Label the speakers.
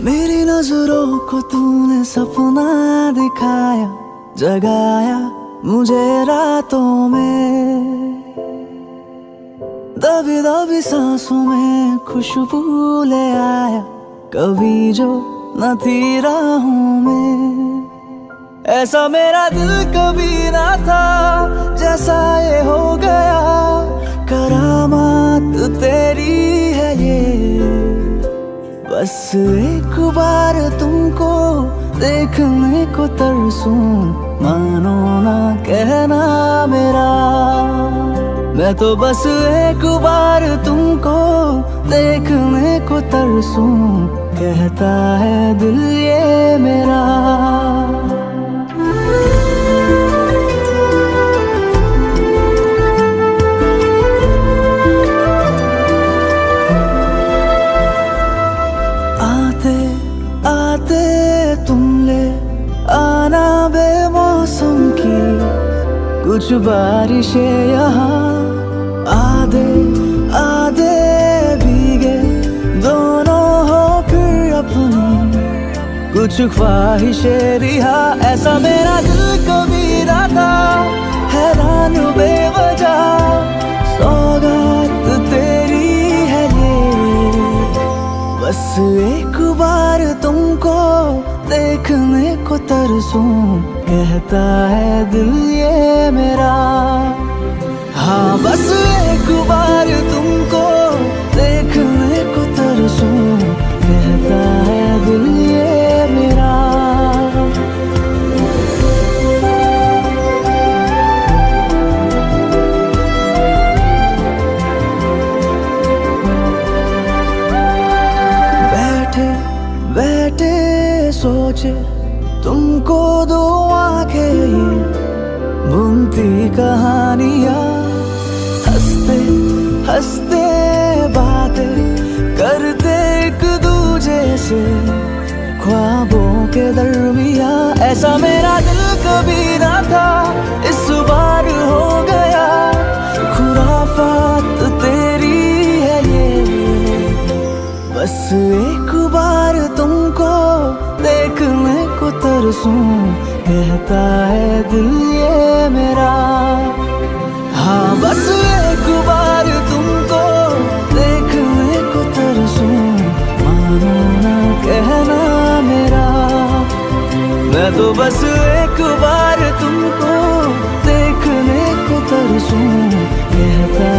Speaker 1: मेरी नजरों को तूने सपना दिखाया, जगाया मुझे रातों में। दबी दबी सांसों में खुशबू ले आया, कभी जो न थी राहों में। ऐसा मेरा दिल कभी ना था, जैसा ये हो गया। करामात तेरी है ये, बस एक बार तुमको देखने को तरसूं, मानो ना कहना मेरा। मैं तो बस एक बार तुमको देखने को तरसूं, कहता है दिल ये मेरा। आते आते तुम ले आना बेमौसम की कुछ बारिशें यहाँ। आधे आधे भीगे दोनों हो फिर अपनी कुछ ख्वाहिशें रिहा। ऐसा मेरा दिल कभी ना था, हैरान बेवजह सौगात तेरी है ये। बस एक बार तुमको देखने को तरसूं, कहता है दिल ये मेरा। हाँ बस एक बार तुमको देखने को तरसूं, कहता है दिल ये मेरा। बैठे बैठे सोचे तुमको दो आंखें बुनती कहानियाँ। हंसते हंसते बातें करते एक दूजे से ख्वाबों के दरमिया। ऐसा मेरा दिल कभी ना था, इस बार हो गया। खुराफात तेरी है ये, बस एक बार तुमको देखने को तरसूं, कहता है दिल ये मेरा। हाँ बस एक बार तुमको देखने को तरसूं, मानो ना कहना मेरा। मैं तो बस एक बार तुमको देखने को तरसूं, कहता